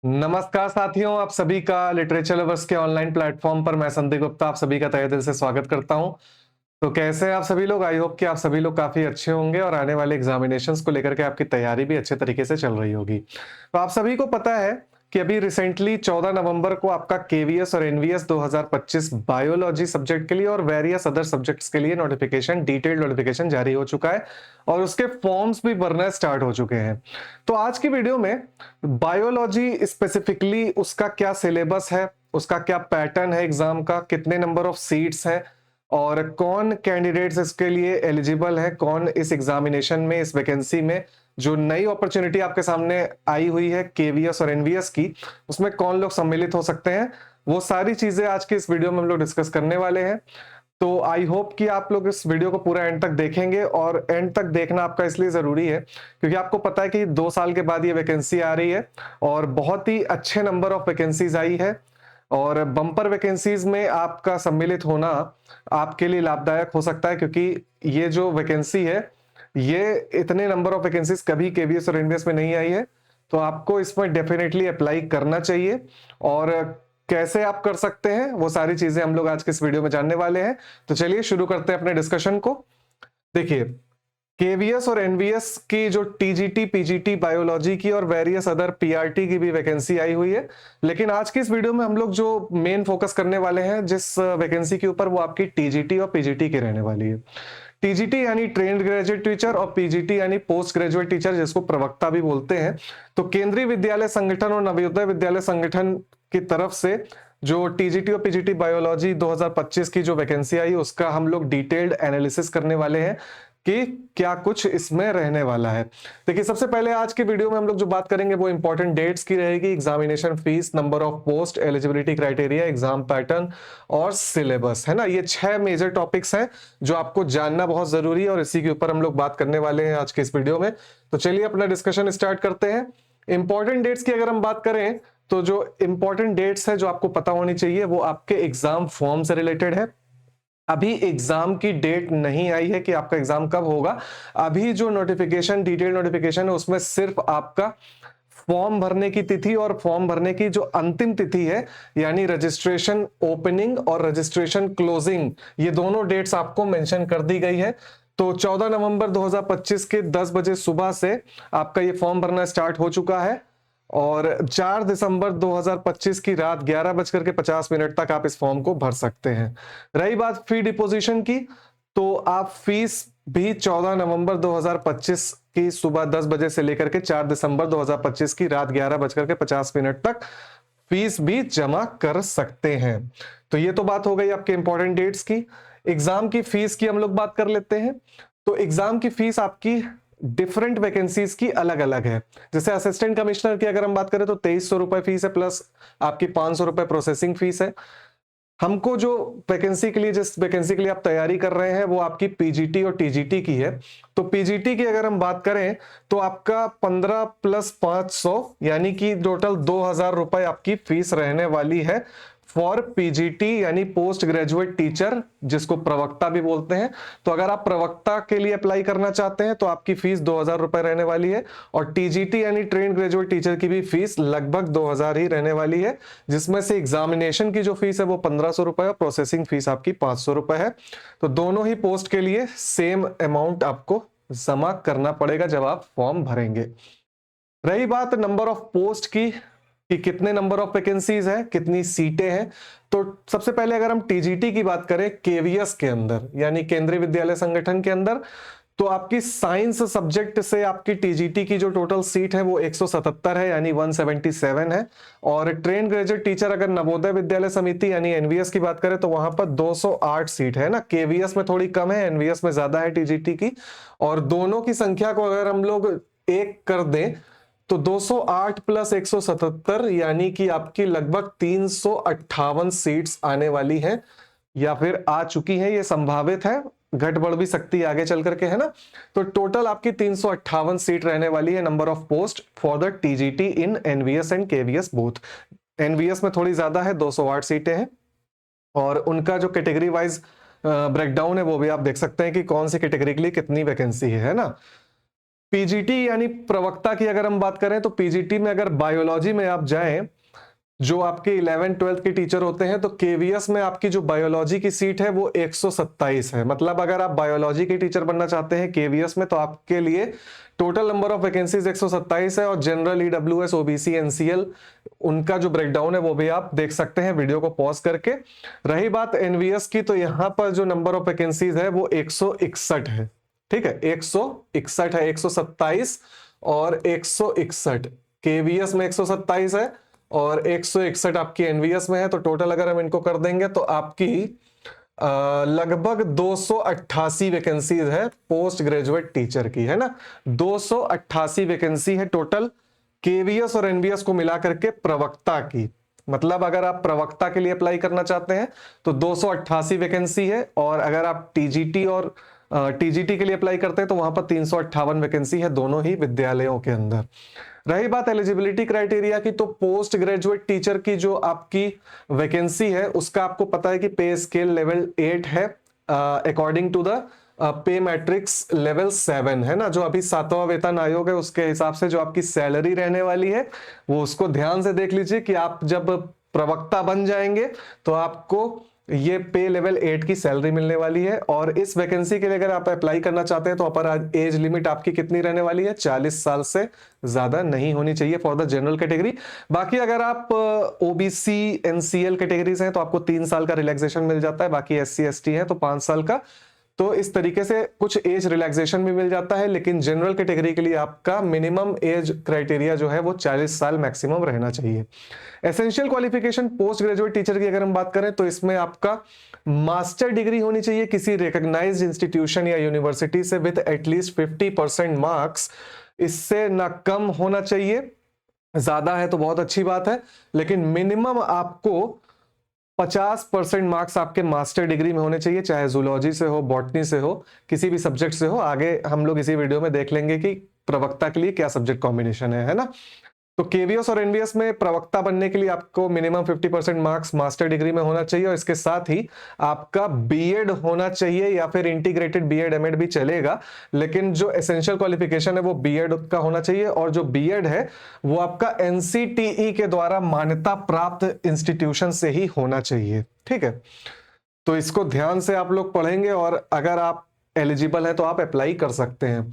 नमस्कार साथियों, आप सभी का लिटरेचर लवर्स के ऑनलाइन प्लेटफॉर्म पर मैं संदीप गुप्ता आप सभी का तहे दिल से स्वागत करता हूं। तो कैसे हैं आप सभी लोग? आई होप कि आप सभी लोग काफी अच्छे होंगे और आने वाले एग्जामिनेशंस को लेकर के आपकी तैयारी भी अच्छे तरीके से चल रही होगी। तो आप सभी को पता है कि अभी रिसेंटली 14 नवंबर को आपका केवीएस और एनवीएस 2025 बायोलॉजी सब्जेक्ट के लिए और वेरियस अदर सब्जेक्ट्स के लिए नोटिफिकेशन, डिटेल्ड नोटिफिकेशन जारी हो चुका है और उसके फॉर्म्स भी भरना स्टार्ट हो चुके हैं। तो आज की वीडियो में बायोलॉजी स्पेसिफिकली उसका क्या सिलेबस है, उसका क्या पैटर्न है, एग्जाम का कितने नंबर ऑफ सीट्स हैं और कौन कैंडिडेट्स इसके लिए एलिजिबल है, कौन इस एग्जामिनेशन में, इस वैकेंसी में जो नई अपॉर्चुनिटी आपके सामने आई हुई है केवीएस और एनवीएस की, उसमें कौन लोग सम्मिलित हो सकते हैं, वो सारी चीजें आज के इस वीडियो में हम लोग डिस्कस करने वाले हैं। तो आई होप कि आप लोग इस वीडियो को पूरा एंड तक देखेंगे और एंड तक देखना आपका इसलिए जरूरी है क्योंकि आपको पता है कि 2 साल के बाद ये वैकेंसी आ रही है और बहुत ही अच्छे नंबर ऑफ वैकेंसीज आई है और बम्पर वैकेंसीज में आपका सम्मिलित होना आपके लिए लाभदायक हो सकता है क्योंकि ये जो वैकेंसी है, ये इतने नंबर ऑफ वैकेंसीज कभी केवीएस और एनवीएस में नहीं आई है। तो आपको इसमें डेफिनेटली अप्लाई करना चाहिए और कैसे आप कर सकते हैं वो सारी चीजें हम लोग आज के इस वीडियो में जानने वाले हैं। तो चलिए शुरू करते हैं अपने डिस्कशन को। देखिए, केवीएस और एनवीएस की जो टीजीटी, पीजीटी बायोलॉजी की और वेरियस अदर पीआरटी की भी वैकेंसी आई हुई है, लेकिन आज की इस वीडियो में हम लोग जो मेन फोकस करने वाले हैं जिस वैकेंसी के ऊपर, वो आपकी टीजीटी और पीजीटी की रहने वाली है। टीजीटी यानी ट्रेन्ड ग्रेजुएट टीचर और पीजीटी यानी पोस्ट ग्रेजुएट टीचर, जिसको प्रवक्ता भी बोलते हैं। तो केंद्रीय विद्यालय संगठन और नवोदय विद्यालय संगठन की तरफ से जो टीजीटी और पीजीटी बायोलॉजी 2025 की जो वैकेंसी आई, उसका हम लोग डिटेल्ड एनालिसिस करने वाले हैं कि क्या कुछ इसमें रहने वाला है। देखिए, सबसे पहले आज के वीडियो में हम लोग जो बात करेंगे वो इंपॉर्टेंट डेट्स की रहेगी, examination fees, number of post, eligibility criteria, exam pattern और सिलेबस, है ना। ये 6 मेजर टॉपिक्स हैं जो आपको जानना बहुत जरूरी है और इसी के ऊपर हम लोग बात करने वाले हैं आज के इस वीडियो में। तो चलिए अपना डिस्कशन स्टार्ट करते हैं। इंपॉर्टेंट डेट्स की अगर हम बात करें तो जो इंपॉर्टेंट डेट्स है जो आपको पता होनी चाहिए वो आपके एग्जाम फॉर्म से रिलेटेड है। अभी एग्जाम की डेट नहीं आई है कि आपका एग्जाम कब होगा। अभी जो नोटिफिकेशन, डिटेल नोटिफिकेशन है, उसमें सिर्फ आपका फॉर्म भरने की तिथि और फॉर्म भरने की जो अंतिम तिथि है, यानी रजिस्ट्रेशन ओपनिंग और रजिस्ट्रेशन क्लोजिंग, ये दोनों डेट्स आपको मेंशन कर दी गई है। तो 14 नवंबर 2025 के 10 बजे सुबह से आपका ये फॉर्म भरना स्टार्ट हो चुका है और 4 दिसंबर 2025 की रात 11:50 तक आप इस फॉर्म को भर सकते हैं। रही बात फी डिपोजिशन की, तो आप फीस भी 14 नवंबर 2025 की सुबह 10 बजे से लेकर के 4 दिसंबर 2025 की रात 11:50 तक फीस भी जमा कर सकते हैं। तो ये तो बात हो गई आपके इंपॉर्टेंट डेट्स की। एग्जाम की फीस की हम लोग बात कर लेते हैं। तो एग्जाम की फीस आपकी डिफरेंट वैकेंसीज की अलग अलग है। जैसे असिस्टेंट कमिश्नर की अगर हम बात करें तो 2300 रुपए फीस है, प्लस आपकी 500 रुपए प्रोसेसिंग फीस है। हमको जो वैकेंसी के लिए, जिस वैकेंसी के लिए आप तैयारी कर रहे हैं, वो आपकी पीजीटी और टीजीटी की है। तो पीजीटी की अगर हम बात करें तो आपका 15 प्लस 500 यानी कि टोटल 2000 रुपए आपकी फीस रहने वाली है फॉर पीजीटी यानी पोस्ट ग्रेजुएट टीचर, जिसको प्रवक्ता भी बोलते हैं। तो अगर आप प्रवक्ता के लिए अप्लाई करना चाहते हैं तो आपकी फीस 2000 रुपए रहने वाली है और टीजीटी यानी ट्रेन ग्रेजुएट टीचर की भी फीस लगभग 2000 ही रहने वाली है, जिसमें से एग्जामिनेशन की जो फीस है वो 1500 रुपए और प्रोसेसिंग फीस आपकी 500 रुपए है। तो दोनों ही पोस्ट के लिए सेम अमाउंट आपको जमा करना पड़ेगा जब आप फॉर्म भरेंगे। रही बात नंबर ऑफ पोस्ट की कि कितने नंबर ऑफ वैकेंसीज है, कितनी सीटें हैं, तो सबसे पहले अगर हम टीजीटी की बात करें केवीएस के अंदर यानी केंद्रीय विद्यालय संगठन के अंदर, तो आपकी साइंस सब्जेक्ट से आपकी टीजीटी की जो टोटल सीट है वो 177 है यानी 177 है। और ट्रेन ग्रेजुएट टीचर अगर नवोदय विद्यालय समिति यानी एनवीएस की बात करें तो वहां पर 208 सीट है ना। केवीएस में थोड़ी कम है, एनवीएस में ज्यादा है टीजीटी की। और दोनों की संख्या को अगर हम लोग एक कर दें तो 208 प्लस 177 यानी कि आपकी लगभग 358 सीट्स आने वाली हैं या फिर आ चुकी हैं। ये संभावित है, घट बढ़ भी सकती है आगे चल करके, है ना। तो टोटल आपकी 358 सीट रहने वाली है number of post for the TGT in NVS and KVS both. NVS में थोड़ी ज्यादा है, 208 सीटें हैं और उनका जो कैटेगरी वाइज ब्रेकडाउन है वो भी आप देख सकते हैं कि कौन सी कैटेगरी के लिए कितनी वैकेंसी है ना। पीजीटी यानी प्रवक्ता की अगर हम बात करें तो पीजीटी में अगर बायोलॉजी में आप जाएं, जो आपके 11th-12th के टीचर होते हैं, तो केवीएस में आपकी जो बायोलॉजी की सीट है वो 127 है। मतलब अगर आप बायोलॉजी के टीचर बनना चाहते हैं केवीएस में, तो आपके लिए टोटल नंबर ऑफ वैकेंसीज 127 है। और जनरल, ईडब्ल्यूएस, ओबीसी, एनसीएल, उनका जो ब्रेकडाउन है वो भी आप देख सकते हैं वीडियो को पॉज करके। रही बात एनवीएस की, तो यहां पर जो नंबर ऑफ वैकेंसीज है वो 161 है। ठीक है, 161 है, 127 और 161। केवीएस में 127 है और 161 आपकी एनवीएस में है, तो टोटल अगर हम इनको कर देंगे तो आपकी लगभग 288 वैकेंसीज है पोस्ट ग्रेजुएट टीचर की, है ना। 288 वैकेंसी है टोटल केवीएस और एनवीएस को मिला करके प्रवक्ता की। मतलब अगर आप प्रवक्ता के लिए अप्लाई करना चाहते हैं तो 288 वैकेंसी है, और अगर आप टीजीटी और टीजीटी के लिए अप्लाई करते हैं तो वहां पर 358 वैकेंसी है दोनों ही विद्यालयों के अंदर। रही बात एलिजिबिलिटी क्राइटेरिया की, तो पोस्ट ग्रेजुएट टीचर की जो आपकी वैकेंसी है उसका आपको पता है कि पे स्केल लेवल 8 है, according to the pay matrix level 7 है ना। जो अभी 7वां वेतन आयोग है उसके हिसाब से जो आपकी सैलरी रहने वाली है वो उसको ध्यान से देख लीजिए कि आप जब प्रवक्ता बन जाएंगे तो आपको ये पे लेवल 8 की सैलरी मिलने वाली है। और इस वैकेंसी के लिए अगर आप अप्लाई करना चाहते हैं तो अपर एज लिमिट आपकी कितनी रहने वाली है, 40 साल से ज्यादा नहीं होनी चाहिए फॉर द जनरल कैटेगरी। बाकी अगर आप ओबीसी, एनसीएल कैटेगरीज हैं तो आपको 3 साल का रिलैक्सेशन मिल जाता है, बाकी एससी एसटी है तो 5 साल का। तो इस तरीके से कुछ एज रिलैक्सेशन भी मिल जाता है, लेकिन जनरल कैटेगरी के लिए आपका मिनिमम एज क्राइटेरिया जो है वो 40 साल मैक्सिमम रहना चाहिए। Essential qualification post graduate teacher की अगर हम बात करें तो इसमें आपका मास्टर डिग्री होनी चाहिए किसी रिकॉग्नाइज्ड इंस्टीट्यूशन या यूनिवर्सिटी से विद एटलीस्ट 50% मार्क्स। इससे ना कम होना चाहिए, ज्यादा है तो बहुत अच्छी बात है, लेकिन मिनिमम आपको 50% मार्क्स आपके मास्टर डिग्री में होने चाहिए, चाहे जूलॉजी से हो, बॉटनी से हो, किसी भी सब्जेक्ट से हो। आगे हम लोग इसी वीडियो में देख लेंगे कि प्रवक्ता के लिए क्या सब्जेक्ट कॉम्बिनेशन है ना। तो केवीएस और एनवीएस में प्रवक्ता बनने के लिए आपको मिनिमम 50% मार्क्स मास्टर डिग्री में होना चाहिए, और इसके साथ ही आपका बीएड होना चाहिए या फिर इंटीग्रेटेड बीएड एमएड भी चलेगा, लेकिन जो एसेंशियल क्वालिफिकेशन है वो बीएड का होना चाहिए। और जो बीएड है वो आपका एनसीटीई के द्वारा मान्यता प्राप्त इंस्टीट्यूशन से ही होना चाहिए। ठीक है, तो इसको ध्यान से आप लोग पढ़ेंगे और अगर आप एलिजिबल है तो आप अप्लाई कर सकते हैं।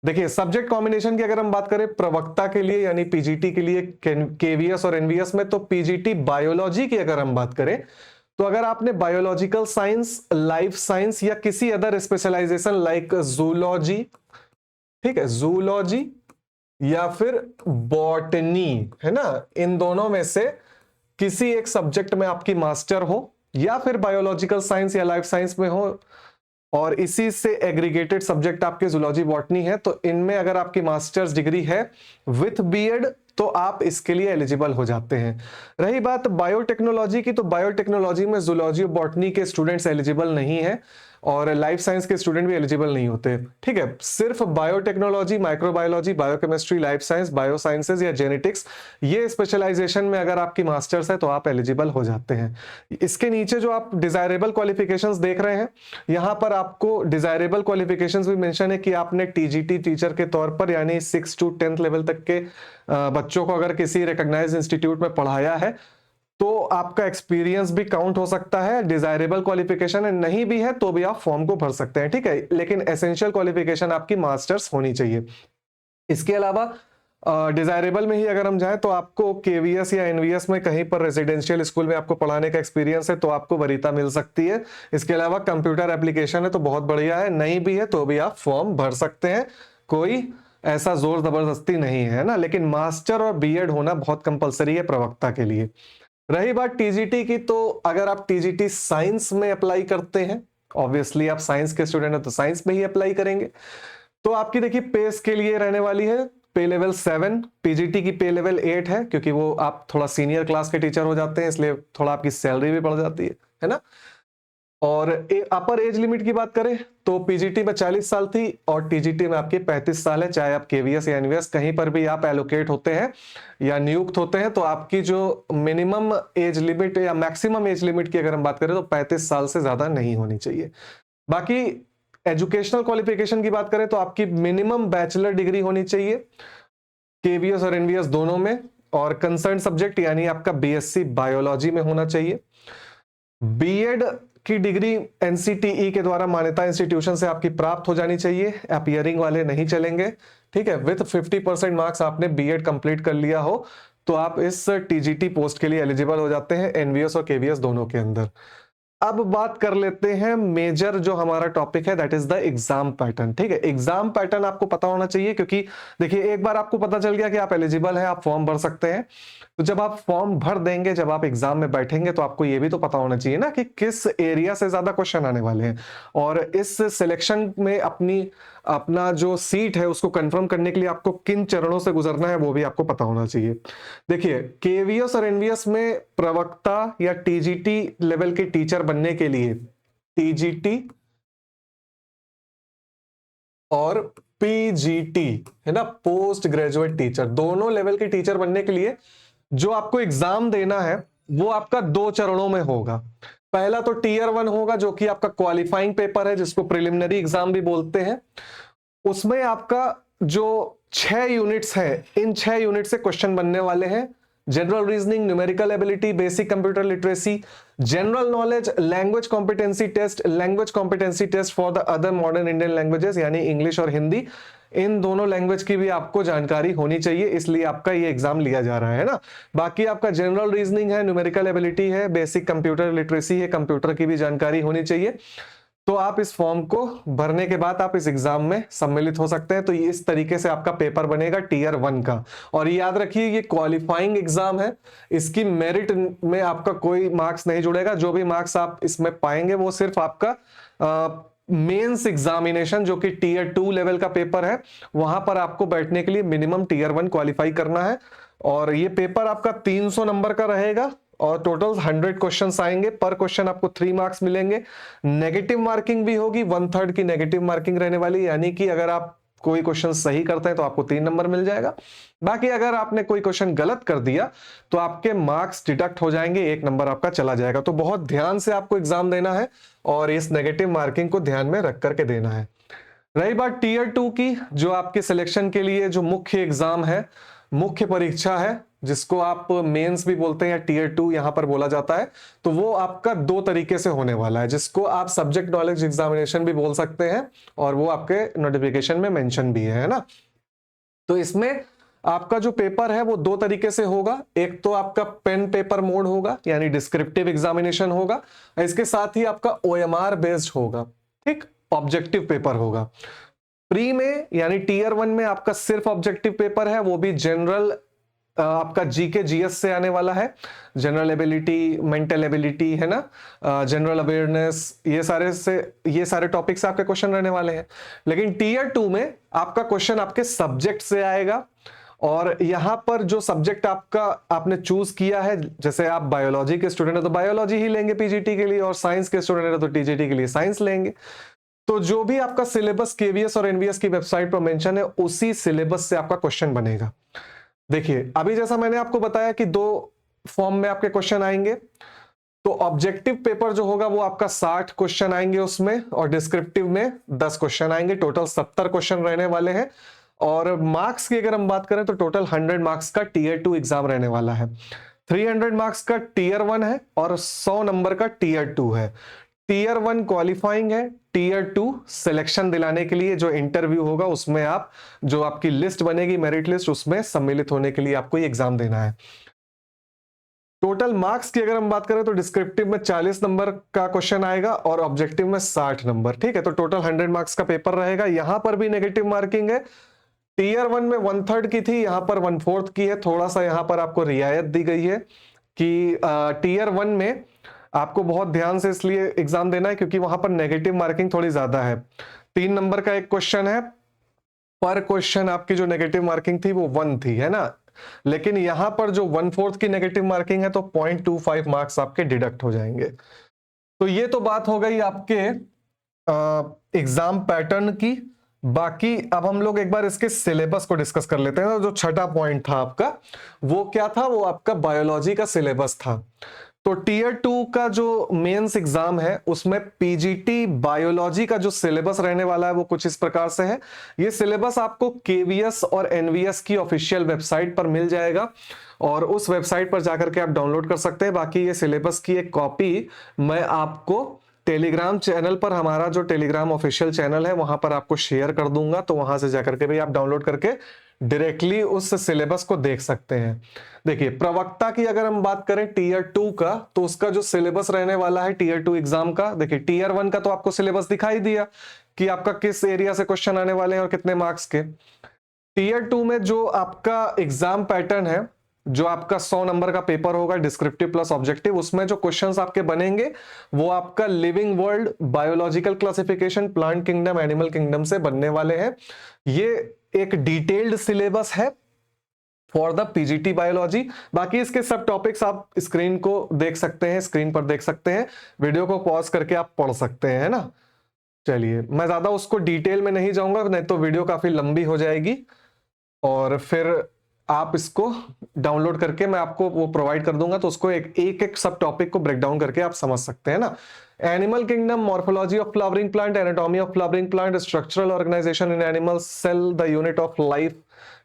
देखिए, सब्जेक्ट कॉम्बिनेशन की अगर हम बात करें प्रवक्ता के लिए यानी पीजीटी के लिए केवीएस और एनवीएस में, तो पीजीटी बायोलॉजी की अगर हम बात करें तो अगर आपने बायोलॉजिकल साइंस, लाइफ साइंस या किसी अदर स्पेशलाइजेशन लाइक जूलॉजी, ठीक है, जूलॉजी या फिर बॉटनी, है ना, इन दोनों में से किसी एक सब्जेक्ट में आपकी मास्टर हो या फिर बायोलॉजिकल साइंस या लाइफ साइंस में हो और इसी से एग्रीगेटेड सब्जेक्ट आपके जूलॉजी बॉटनी है, तो इनमें अगर आपकी मास्टर्स डिग्री है विथ बीएड तो आप इसके लिए एलिजिबल हो जाते हैं। रही बात बायोटेक्नोलॉजी की, तो बायोटेक्नोलॉजी में जूलॉजी और बॉटनी के स्टूडेंट्स एलिजिबल नहीं है और लाइफ साइंस के स्टूडेंट भी एलिजिबल नहीं होते। ठीक है, सिर्फ biotechnology, microbiology, biochemistry, life science, biosciences या जेनेटिक्स, ये स्पेशलाइजेशन में अगर आपकी मास्टर्स है तो आप एलिजिबल हो जाते हैं। इसके नीचे जो आप डिजायरेबल क्वालिफिकेशंस देख रहे हैं, यहां पर आपको डिजायरेबल क्वालिफिकेशंस भी मेंशन है कि आपने टीजीटी टीचर के तौर पर यानी 6 to 10th लेवल तक के बच्चों को अगर किसी रिकॉग्नाइज्ड इंस्टीट्यूट में पढ़ाया है तो आपका एक्सपीरियंस भी काउंट हो सकता है। डिजायरेबल क्वालिफिकेशन है, नहीं भी है तो भी आप फॉर्म को भर सकते हैं। ठीक है, लेकिन एसेंशियल क्वालिफिकेशन आपकी मास्टर्स होनी चाहिए। इसके अलावा डिजायरेबल में ही अगर हम जाएं तो आपको केवीएस या एनवीएस में कहीं पर रेजिडेंशियल स्कूल में आपको पढ़ाने का एक्सपीरियंस है तो आपको वरीयता मिल सकती है। इसके अलावा कंप्यूटर एप्लीकेशन है तो बहुत बढ़िया है, नहीं भी है तो भी आप फॉर्म भर सकते हैं, कोई ऐसा जोर जबरदस्ती नहीं है ना। लेकिन मास्टर और बीएड होना बहुत कंपलसरी है प्रवक्ता के लिए। रही बात टीजीटी की, तो अगर आप टीजीटी साइंस में अप्लाई करते हैं, ऑब्वियसली आप साइंस के स्टूडेंट हैं तो साइंस में ही अप्लाई करेंगे, तो आपकी देखिए पेस के लिए रहने वाली है पे लेवल 7, पीजीटी की पे लेवल 8 है क्योंकि वो आप थोड़ा सीनियर क्लास के टीचर हो जाते हैं इसलिए थोड़ा आपकी सैलरी भी बढ़ जाती है ना। और अपर एज लिमिट की बात करें तो पीजीटी में 40 साल थी और टीजीटी में आपकी 35 साल है। चाहे आप केवीएस या एनवीएस कहीं पर भी आप एलोकेट होते हैं या नियुक्त होते हैं तो आपकी जो मिनिमम एज लिमिट या मैक्सिमम एज लिमिट की अगर हम बात करें तो 35 साल से ज्यादा नहीं होनी चाहिए। बाकी एजुकेशनल क्वालिफिकेशन की बात करें तो आपकी मिनिमम बैचलर डिग्री होनी चाहिए केवीएस और एनवीएस दोनों में, और कंसर्न सब्जेक्ट यानी आपका बीएससी बायोलॉजी में होना चाहिए। बीएड की डिग्री एनसीटीई के द्वारा मान्यता इंस्टीट्यूशन से आपकी प्राप्त हो जानी चाहिए, अपीयरिंग वाले नहीं चलेंगे, ठीक है। विथ 50% मार्क्स आपने बीएड कंप्लीट कर लिया हो तो आप इस टीजीटी पोस्ट के लिए एलिजिबल हो जाते हैं, एनवीएस और केवीएस दोनों के अंदर। अब बात कर लेते हैं मेजर जो हमारा टॉपिक है, that is the exam pattern, ठीक है। एग्जाम पैटर्न आपको पता होना चाहिए, क्योंकि देखिए एक बार आपको पता चल गया कि आप एलिजिबल हैं, आप फॉर्म भर सकते हैं, तो जब आप फॉर्म भर देंगे, जब आप एग्जाम में बैठेंगे तो आपको ये भी तो पता होना चाहिए ना कि किस एरिया से ज्यादा क्वेश्चन आने वाले हैं, और इस सिलेक्शन में अपना जो सीट है उसको कंफर्म करने के लिए आपको किन चरणों से गुजरना है वो भी आपको पता होना चाहिए। देखिए केवीएस और एनवीएस में प्रवक्ता या टीजीटी लेवल के टीचर बनने के लिए टीजीटी और पीजीटी है ना, पोस्ट ग्रेजुएट टीचर, दोनों लेवल के टीचर बनने के लिए जो आपको एग्जाम देना है वो आपका 2 चरणों में होगा। पहला तो टीयर 1 होगा जो कि आपका क्वालिफाइंग पेपर है, जिसको प्रिलिमिनरी एग्जाम भी बोलते हैं। उसमें आपका जो 6 यूनिट्स है, इन 6 यूनिट से क्वेश्चन बनने वाले हैं। General reasoning, numerical ability, basic computer literacy, general knowledge, language competency test, language competency test for the other modern Indian languages यानी इंग्लिश और हिंदी, इन दोनों लैंग्वेज की भी आपको जानकारी होनी चाहिए, इसलिए आपका ये एग्जाम लिया जा रहा है ना। बाकी आपका जनरल रीजनिंग है, न्यूमेरिकल एबिलिटी है, बेसिक कंप्यूटर लिटरेसी है, कंप्यूटर की भी जानकारी होनी चाहिए। तो आप इस फॉर्म को भरने के बाद आप इस एग्जाम में सम्मिलित हो सकते हैं। तो इस तरीके से आपका पेपर बनेगा टीयर 1 का। और याद रखिए ये क्वालिफाइंग एग्जाम है, इसकी मेरिट में आपका कोई मार्क्स नहीं जुड़ेगा, जो भी मार्क्स आप इसमें पाएंगे वो सिर्फ आपका मेंस एग्जामिनेशन जो कि टीयर 2 लेवल का पेपर है, वहां पर आपको बैठने के लिए मिनिमम टीयर 1 क्वालिफाई करना है। और ये पेपर आपका 300 नंबर का रहेगा और टोटल 100 क्वेश्चंस आएंगे। पर क्वेश्चन आपको 3 मार्क्स मिलेंगे। नेगेटिव मार्किंग भी होगी, 1/3 की नेगेटिव मार्किंग रहने वाली, यानी कि अगर आप कोई क्वेश्चन सही करते हैं तो आपको 3 नंबर मिल जाएगा। बाकी अगर आपने कोई क्वेश्चन गलत कर दिया तो आपके मार्क्स डिडक्ट हो जाएंगे, 1 नंबर आपका चला जाएगा। तो बहुत ध्यान से आपको एग्जाम देना है और इस नेगेटिव मार्किंग को ध्यान में रख करके देना है। रही बात टीयर 2 की, जो आपके सिलेक्शन के लिए जो मुख्य एग्जाम है, मुख्य परीक्षा है, जिसको आप मेंस भी बोलते हैं या टीयर 2 यहां पर बोला जाता है, तो वो आपका 2 तरीके से होने वाला है, जिसको आप सब्जेक्ट नॉलेज एग्जामिनेशन भी बोल सकते हैं, और वो आपके नोटिफिकेशन में मेंशन भी है ना। तो इसमें आपका जो पेपर है वो 2 तरीके से होगा। एक तो आपका पेन पेपर मोड होगा यानी डिस्क्रिप्टिव एग्जामिनेशन होगा, इसके साथ ही आपका ओएमआर बेस्ड होगा, ठीक, ऑब्जेक्टिव पेपर होगा। प्री में यानी टीयर 1 में आपका सिर्फ ऑब्जेक्टिव पेपर है, वो भी जनरल आपका जीके जीएस से आने वाला है। जनरल एबिलिटी, मेंटल एबिलिटी है ना, जनरल अवेयरनेस, ये सारे टॉपिक्स आपके क्वेश्चन रहने वाले हैं। लेकिन टीयर 2 में आपका क्वेश्चन आपके सब्जेक्ट से आएगा, और यहां पर जो सब्जेक्ट आपने चूज किया है, जैसे आप बायोलॉजी के स्टूडेंट है तो बायोलॉजी ही लेंगे पीजीटी के लिए, और साइंस के स्टूडेंट है तो टीजीटी के लिए साइंस लेंगे। तो जो भी आपका सिलेबस केवीएस और एनवीएस की वेबसाइट पर मेंशन है, उसी सिलेबस से आपका क्वेश्चन बनेगा। देखिए अभी जैसा मैंने आपको बताया कि 2 फॉर्म में आपके क्वेश्चन आएंगे, तो ऑब्जेक्टिव पेपर जो होगा वो आपका 60 क्वेश्चन आएंगे उसमें, और डिस्क्रिप्टिव में 10 क्वेश्चन आएंगे, टोटल 70 क्वेश्चन रहने वाले हैं। और मार्क्स की अगर हम बात करें तो टोटल 100 मार्क्स का टीयर 2 एग्जाम रहने वाला है। 300 मार्क्स का टीयर 1 है और 100 नंबर का टीयर 2 है। टीयर 1 क्वालिफाइंग है, टीयर 2 सिलेक्शन दिलाने के लिए जो इंटरव्यू होगा उसमें आप, जो आपकी लिस्ट बनेगी मेरिट लिस्ट, उसमें सम्मिलित होने के लिए आपको ये एग्जाम देना है। टोटल मार्क्स की अगर हम बात करें तो डिस्क्रिप्टिव में 40 नंबर का क्वेश्चन आएगा और ऑब्जेक्टिव में 60 नंबर, ठीक है। तो टोटल 100 मार्क्स का पेपर रहेगा। यहां पर भी नेगेटिव मार्किंग है, टीयर 1 में 1/3 की थी, यहां पर 1/4 की है। थोड़ा सा यहां पर आपको रियायत दी गई है कि टीयर 1 में आपको बहुत ध्यान से इसलिए एग्जाम देना है क्योंकि वहां पर नेगेटिव मार्किंग थोड़ी ज्यादा है। 3 नंबर का एक क्वेश्चन है, पर क्वेश्चन आपकी जो नेगेटिव मार्किंग थी वो 1 थी, है ना। लेकिन यहां पर जो 1/4 की नेगेटिव मार्किंग है तो 0.25 मार्क्स आपके डिडक्ट हो जाएंगे। तो ये तो बात हो गई आपके एग्जाम पैटर्न की। बाकी अब हम लोग एक बार इसके सिलेबस को डिस्कस कर लेते हैं। जो छठा पॉइंट था आपका, वो क्या था? वो आपका बायोलॉजी का सिलेबस था। तो टीयर 2 का जो मेंस एग्जाम है उसमें पीजीटी बायोलॉजी का जो सिलेबस रहने वाला है वो कुछ इस प्रकार से है। ये सिलेबस आपको केवीएस और एनवीएस की ऑफिशियल वेबसाइट पर मिल जाएगा और उस वेबसाइट पर जाकर के आप डाउनलोड कर सकते हैं। बाकी ये सिलेबस की एक कॉपी मैं आपको टेलीग्राम चैनल पर, हमारा जो टेलीग्राम ऑफिशियल चैनल है वहां पर आपको शेयर कर दूंगा, तो वहां से जाकर के भी आप डाउनलोड करके डायरेक्टली उस सिलेबस को देख सकते हैं। देखिए, प्रवक्ता की अगर हम बात करें टीयर 2 का, तो उसका जो सिलेबस रहने वाला है टीयर 2 एग्जाम का, देखिए टीयर 1 का तो आपको सिलेबस दिखाई दिया कि आपका किस एरिया से क्वेश्चन आने वाले हैं और कितने मार्क्स के। टीयर 2 में जो आपका एग्जाम पैटर्न है, जो आपका 100 नंबर का पेपर होगा डिस्क्रिप्टिव प्लस ऑब्जेक्टिव, उसमें जो क्वेश्चंस आपके बनेंगे वो आपका living world, biological classification, plant kingdom, animal kingdom से बनने वाले हैं। ये एक डिटेल्ड सिलेबस है फॉर द पीजीटी बायोलॉजी। बाकी इसके सब टॉपिक्स आप स्क्रीन को देख सकते हैं, स्क्रीन पर देख सकते हैं, वीडियो को पॉज करके आप पढ़ सकते हैं, है ना। चलिए, मैं ज्यादा उसको डिटेल में नहीं जाऊंगा, नहीं तो वीडियो काफी लंबी हो जाएगी और फिर आप इसको डाउनलोड करके मैं आपको वो प्रोवाइड कर दूंगा, तो उसको एक एक सब टॉपिक को ब्रेक डाउन करके आप समझ सकते हैं ना। Animal kingdom, morphology of flowering plant, anatomy of flowering plant, structural organisation in animals, cell the unit of life,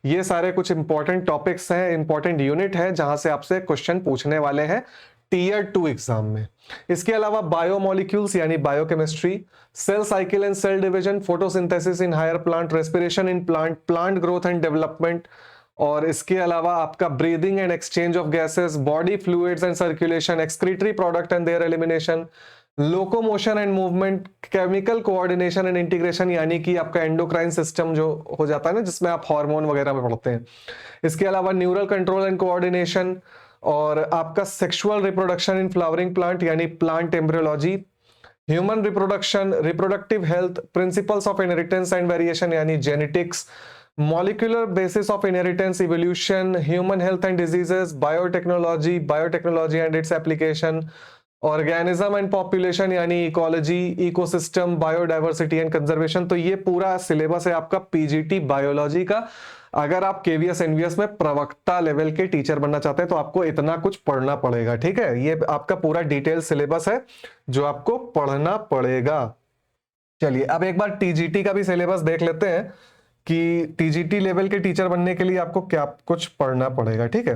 ये सारे कुछ इंपॉर्टेंट टॉपिक्स हैं, इंपॉर्टेंट यूनिट है जहां से आपसे क्वेश्चन पूछने वाले हैं टीयर 2 एग्जाम में। इसके अलावा बायोमोलिक्यूल्स यानी biochemistry, cell cycle and cell division, photosynthesis in higher plant, respiration in plant, plant growth and development, और इसके अलावा आपका breathing and exchange of gases, body fluids and circulation, excretory product and their elimination, locomotion and movement, chemical coordination and integration यानी कि आपका endocrine system जो हो जाता है ना, जिसमें आप हार्मोन वगैरह में पढ़ते हैं। इसके अलावा न्यूरल कंट्रोल एंड कोऑर्डिनेशन, और आपका sexual reproduction in flowering plant यानी plant embryology, human reproduction, reproductive health, principles of inheritance and variation यानी genetics, molecular basis of inheritance, evolution, human health and diseases, biotechnology and its application, organism and population यानी ecology, ecosystem, biodiversity and conservation। तो ये पूरा syllabus है आपका PGT biology का। अगर आप केवीएस एनवीएस में प्रवक्ता लेवल के टीचर बनना चाहते हैं तो आपको इतना कुछ पढ़ना पड़ेगा, ठीक है। ये आपका पूरा डिटेल सिलेबस है जो आपको पढ़ना पड़ेगा। चलिए, अब एक बार टीजीटी का भी सिलेबस देख लेते हैं कि टीजीटी लेवल के टीचर बनने के लिए आपको क्या कुछ पढ़ना पड़ेगा, ठीक है।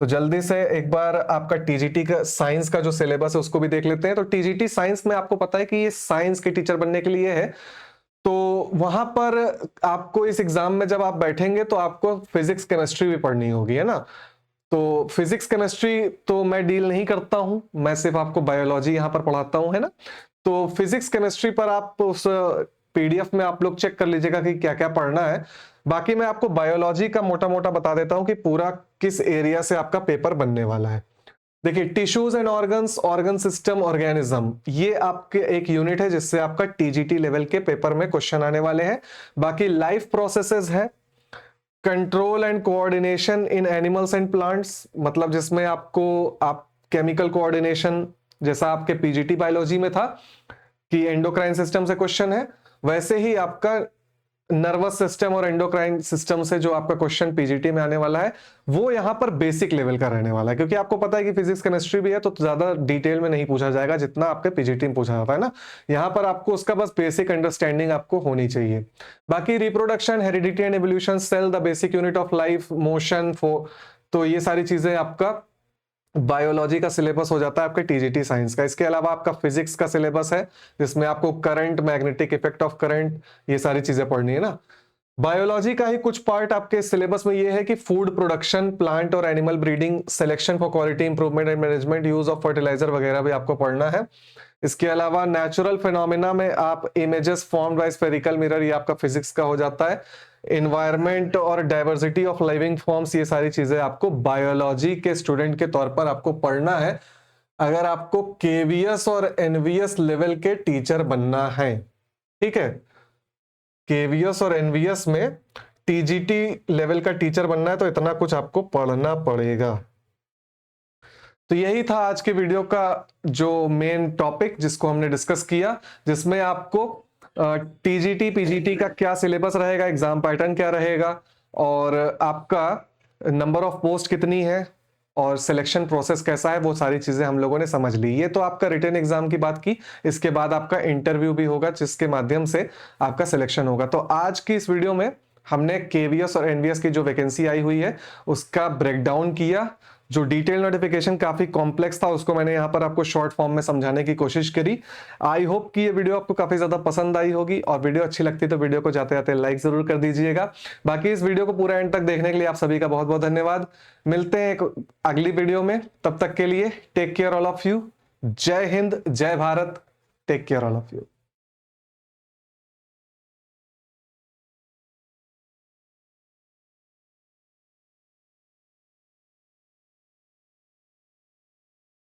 तो जल्दी से एक बार आपका टीजीटी का साइंस का जो सिलेबस है उसको भी देख लेते हैं। तो टीजीटी साइंस में आपको पता है कि ये साइंस के टीचर बनने के लिए है, तो वहां पर आपको इस एग्जाम में जब आप बैठेंगे तो आपको फिजिक्स केमिस्ट्री भी पढ़नी होगी, है ना। तो फिजिक्स केमिस्ट्री तो मैं डील नहीं करता हूं, मैं सिर्फ आपको बायोलॉजी यहां पर पढ़ाता हूं, है ना। तो फिजिक्स केमिस्ट्री पर आप उस पीडीएफ में आप लोग चेक कर लीजिएगा कि क्या क्या पढ़ना है। बाकी मैं आपको बायोलॉजी का मोटा मोटा बता देता हूं कि पूरा किस एरिया से आपका पेपर बनने वाला है। देखिए, tissues and organs, organ system, organism, ये आपके एक यूनिट है जिससे आपका टीजीटी लेवल के पेपर में क्वेश्चन आने वाले हैं। बाकी लाइफ प्रोसेसेस है, control and coordination in animals and plants, मतलब जिसमें आपको आप केमिकल कोऑर्डिनेशन, जैसा आपके पीजीटी बायोलॉजी में था कि एंडोक्राइन सिस्टम से क्वेश्चन है, वैसे ही आपका नर्वस सिस्टम और एंडोक्राइन सिस्टम से जो आपका क्वेश्चन पीजीटी में आने वाला है वो यहां पर बेसिक लेवल का रहने वाला है, क्योंकि आपको पता है कि फिजिक्स केमिस्ट्री भी है तो ज्यादा डिटेल में नहीं पूछा जाएगा जितना आपके पीजीटी में पूछा जाता है ना। यहां पर आपको उसका बस बेसिक अंडरस्टैंडिंग आपको होनी चाहिए। बाकी reproduction, heredity and evolution, cell the basic unit of life, motion, तो ये सारी चीजें आपका बायोलॉजी का सिलेबस हो जाता है आपके टीजीटी साइंस का। इसके अलावा आपका फिजिक्स का सिलेबस है जिसमें आपको current, magnetic effect of current, ये सारी चीजें पढ़नी है ना। बायोलॉजी का ही कुछ पार्ट आपके सिलेबस में ये है कि फूड प्रोडक्शन, प्लांट और animal breeding, selection for quality improvement and management, use of fertiliser वगैरह भी आपको पढ़ना है। इसके अलावा नेचुरल फिनोमेना में आप images formed by spherical mirror, ये आपका फिजिक्स का हो जाता है। इन्वायरमेंट और डाइवर्सिटी ऑफ लिविंग फॉर्म्स, ये सारी चीजें आपको बायोलॉजी के स्टूडेंट के तौर पर आपको पढ़ना है अगर आपको केवीएस और एनवीएस लेवल के टीचर बनना है, ठीक है। केवीएस और एनवीएस में टीजीटी लेवल का टीचर बनना है तो इतना कुछ आपको पढ़ना पड़ेगा। तो यही था आज के वीडियो का जो मेन टॉपिक जिसको हमने डिस्कस किया, जिसमें आपको टीजीटी पीजीटी का क्या सिलेबस रहेगा, एग्जाम पैटर्न क्या रहेगा, और आपका नंबर ऑफ पोस्ट कितनी है, और सिलेक्शन प्रोसेस कैसा है, वो सारी चीजें हम लोगों ने समझ ली। ये तो आपका रिटन एग्जाम की बात की। इसके बाद आपका इंटरव्यू भी होगा जिसके माध्यम से आपका सिलेक्शन होगा। तो आज की इस वीडियो में हमने केवीएस और एनवीएस की जो वैकेंसी आई हुई है उसका ब्रेकडाउन किया। जो डिटेल नोटिफिकेशन काफी कॉम्प्लेक्स था उसको मैंने यहाँ पर आपको शॉर्ट फॉर्म में समझाने की कोशिश करी। आई होप कि ये वीडियो आपको काफी ज्यादा पसंद आई होगी, और वीडियो अच्छी लगती तो वीडियो को जाते जाते लाइक जरूर कर दीजिएगा। बाकी इस वीडियो को पूरा एंड तक देखने के लिए आप सभी का बहुत बहुत धन्यवाद। मिलते हैं एक अगली वीडियो में, तब तक के लिए take care all of you. जय हिंद, जय Bharat, take care all of you.